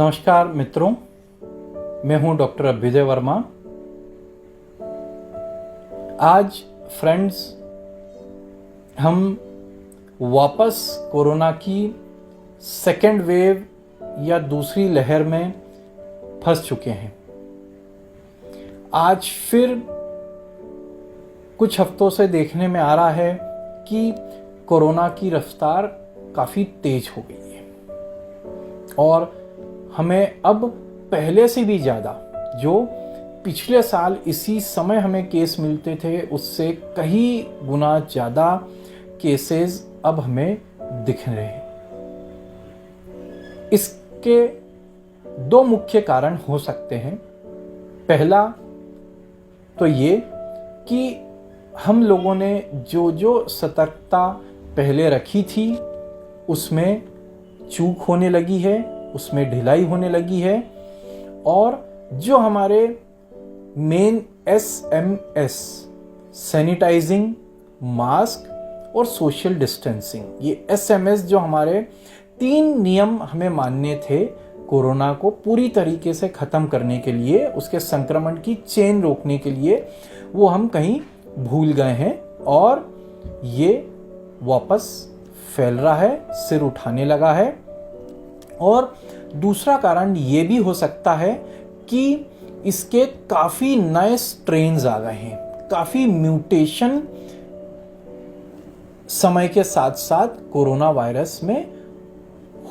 नमस्कार मित्रों, मैं हूं डॉक्टर अभ्युदय वर्मा। आज फ्रेंड्स हम वापस कोरोना की सेकेंड वेव या दूसरी लहर में फंस चुके हैं। आज फिर कुछ हफ्तों से देखने में आ रहा है कि कोरोना की रफ्तार काफ़ी तेज हो गई है और हमें अब पहले से भी ज़्यादा, जो पिछले साल इसी समय हमें केस मिलते थे उससे कई गुना ज़्यादा केसेस अब हमें दिख रहे हैं। इसके दो मुख्य कारण हो सकते हैं। पहला तो ये कि हम लोगों ने जो सतर्कता पहले रखी थी उसमें चूक होने लगी है, उसमें ढिलाई होने लगी है और जो हमारे मेन SMS सैनिटाइजिंग, मास्क और सोशल डिस्टेंसिंग, ये SMS जो हमारे 3 नियम हमें मानने थे कोरोना को पूरी तरीके से ख़त्म करने के लिए, उसके संक्रमण की चेन रोकने के लिए, वो हम कहीं भूल गए हैं और ये वापस फैल रहा है, सिर उठाने लगा है। और दूसरा कारण ये भी हो सकता है कि इसके काफ़ी नए स्ट्रेन्स आ गए हैं, काफ़ी म्यूटेशन समय के साथ साथ कोरोना वायरस में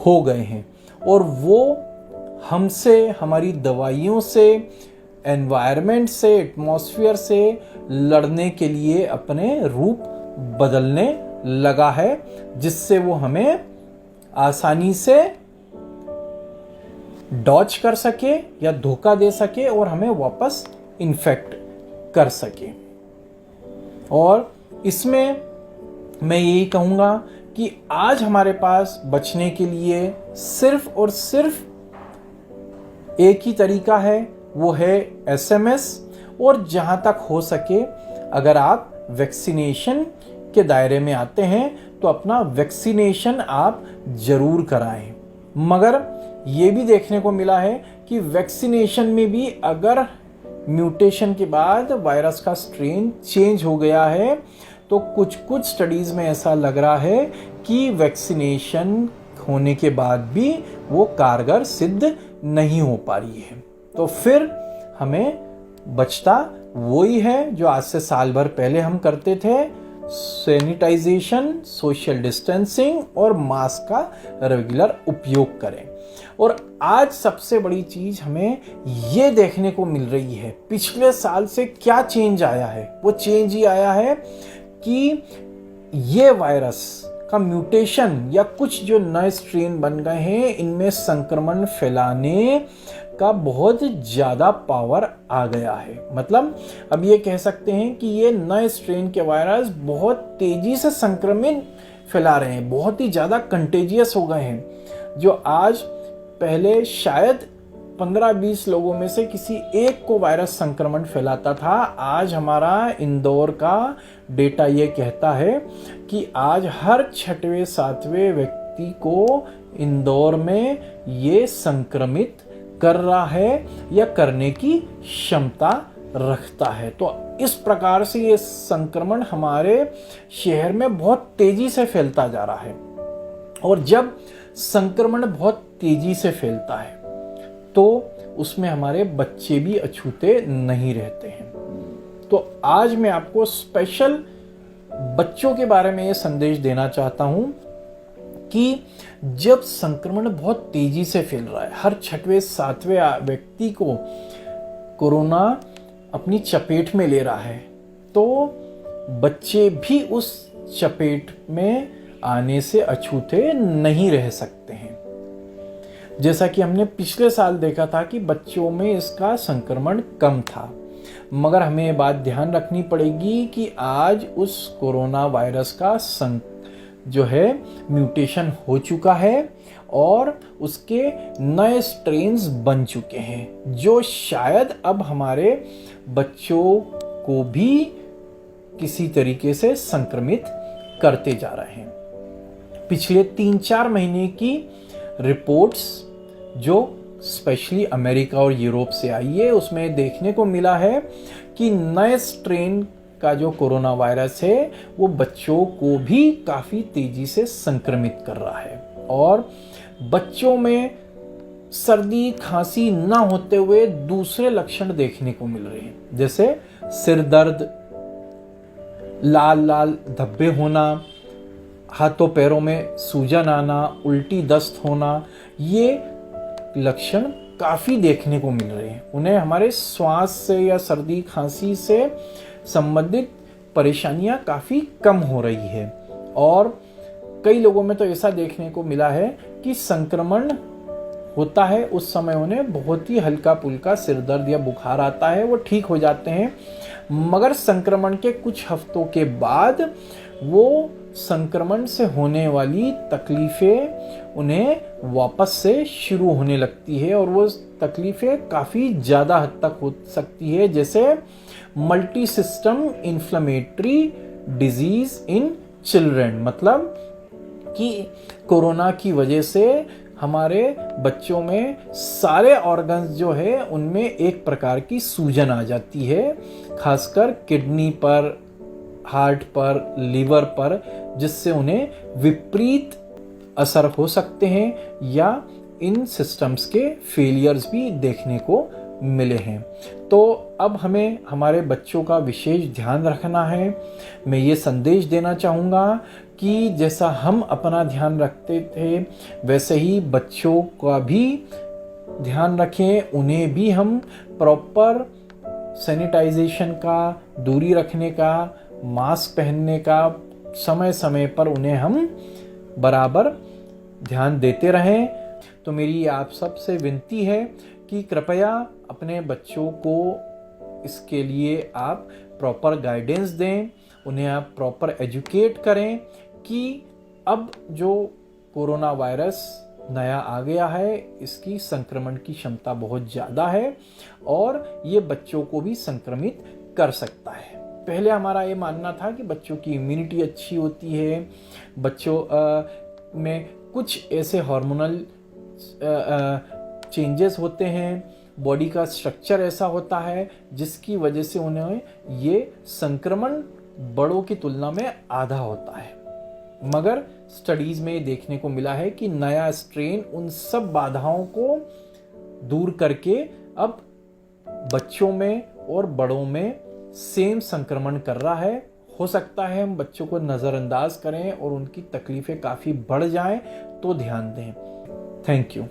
हो गए हैं और वो हमसे, हमारी दवाइयों से, एनवायरनमेंट से, एटमॉस्फेयर से लड़ने के लिए अपने रूप बदलने लगा है, जिससे वो हमें आसानी से डॉज कर सके या धोखा दे सके और हमें वापस इन्फेक्ट कर सके। और इसमें मैं यही कहूँगा कि आज हमारे पास बचने के लिए सिर्फ और सिर्फ एक ही तरीका है, वो है SMS। और जहाँ तक हो सके अगर आप वैक्सीनेशन के दायरे में आते हैं तो अपना वैक्सीनेशन आप जरूर कराएं। मगर ये भी देखने को मिला है कि वैक्सीनेशन में भी अगर म्यूटेशन के बाद वायरस का स्ट्रेन चेंज हो गया है तो कुछ स्टडीज़ में ऐसा लग रहा है कि वैक्सीनेशन होने के बाद भी वो कारगर सिद्ध नहीं हो पा रही है। तो फिर हमें बचता वही है जो आज से साल भर पहले हम करते थे, सैनिटाइजेशन, सोशल डिस्टेंसिंग और मास्क का रेगुलर उपयोग करें। और आज सबसे बड़ी चीज हमें ये देखने को मिल रही है, पिछले साल से क्या चेंज आया है, वो चेंज ही आया है कि ये वायरस का म्यूटेशन या कुछ जो नए स्ट्रेन बन गए हैं, इनमें संक्रमण फैलाने का बहुत ज़्यादा पावर आ गया है। मतलब अब ये कह सकते हैं कि ये नए स्ट्रेन के वायरस बहुत तेज़ी से संक्रमण फैला रहे हैं, बहुत ही ज़्यादा कंटेजियस हो गए हैं। जो आज पहले शायद 15-20 लोगों में से किसी एक को वायरस संक्रमण फैलाता था, आज हमारा इंदौर का डेटा ये कहता है कि आज हर 6वें 7वें व्यक्ति को इंदौर में ये संक्रमित कर रहा है या करने की क्षमता रखता है। तो इस प्रकार से ये संक्रमण हमारे शहर में बहुत तेजी से फैलता जा रहा है। और जब संक्रमण बहुत तेजी से फैलता है तो उसमें हमारे बच्चे भी अछूते नहीं रहते हैं। तो आज मैं आपको स्पेशल बच्चों के बारे में ये संदेश देना चाहता हूं कि जब संक्रमण बहुत तेजी से फैल रहा है, हर 6वें 7वें व्यक्ति को कोरोना अपनी चपेट में ले रहा है, तो बच्चे भी उस चपेट में आने से अछूते नहीं रह सकते हैं। जैसा कि हमने पिछले साल देखा था कि बच्चों में इसका संक्रमण कम था, मगर हमें ये बात ध्यान रखनी पड़ेगी कि आज उस कोरोना वायरस का जो है म्यूटेशन हो चुका है और उसके नए स्ट्रेन्स बन चुके हैं, जो शायद अब हमारे बच्चों को भी किसी तरीके से संक्रमित करते जा रहे हैं। पिछले 3-4 महीने की रिपोर्ट्स जो स्पेशली अमेरिका और यूरोप से आई है, उसमें देखने को मिला है कि नए स्ट्रेन का जो कोरोना वायरस है वो बच्चों को भी काफ़ी तेज़ी से संक्रमित कर रहा है और बच्चों में सर्दी खांसी ना होते हुए दूसरे लक्षण देखने को मिल रहे हैं, जैसे सिर दर्द, लाल लाल धब्बे होना, हाथों पैरों में सूजन आना, उल्टी दस्त होना। ये लक्षण काफ़ी देखने को मिल रहे हैं। उन्हें हमारे श्वास से या सर्दी खांसी से संबंधित परेशानियां काफ़ी कम हो रही है और कई लोगों में तो ऐसा देखने को मिला है कि संक्रमण होता है उस समय उन्हें बहुत ही हल्का पुल्का सिर दर्द या बुखार आता है, वो ठीक हो जाते हैं, मगर संक्रमण के कुछ हफ्तों के बाद वो संक्रमण से होने वाली तकलीफें उन्हें वापस से शुरू होने लगती है और वो तकलीफें काफ़ी ज़्यादा हद तक हो सकती है, जैसे multi system inflammatory disease in children. मतलब कि कोरोना की वजह से हमारे बच्चों में सारे ऑर्गन्स जो है उनमें एक प्रकार की सूजन आ जाती है, खासकर किडनी पर, हार्ट पर, लीवर पर, जिससे उन्हें विपरीत असर हो सकते हैं या इन सिस्टम्स के फेलियर्स भी देखने को मिले हैं। तो अब हमें हमारे बच्चों का विशेष ध्यान रखना है। मैं ये संदेश देना चाहूँगा कि जैसा हम अपना ध्यान रखते थे वैसे ही बच्चों का भी ध्यान रखें, उन्हें भी हम प्रॉपर सैनिटाइजेशन का, दूरी रखने का, मास्क पहनने का समय समय पर उन्हें हम बराबर ध्यान देते रहें। तो मेरी आप सबसे विनती है कि कृपया अपने बच्चों को इसके लिए आप प्रॉपर गाइडेंस दें, उन्हें आप प्रॉपर एजुकेट करें कि अब जो कोरोना वायरस नया आ गया है इसकी संक्रमण की क्षमता बहुत ज़्यादा है और ये बच्चों को भी संक्रमित कर सकता है। पहले हमारा ये मानना था कि बच्चों की इम्यूनिटी अच्छी होती है, बच्चों में कुछ ऐसे हार्मोनल चेंजेस होते हैं, बॉडी का स्ट्रक्चर ऐसा होता है जिसकी वजह से उन्हें ये संक्रमण बड़ों की तुलना में आधा होता है। मगर स्टडीज में देखने को मिला है कि नया स्ट्रेन उन सब बाधाओं को दूर करके अब बच्चों में और बड़ों में सेम संक्रमण कर रहा है। हो सकता है हम बच्चों को नज़रअंदाज करें और उनकी तकलीफें काफ़ी बढ़ जाएं, तो ध्यान दें। Thank you.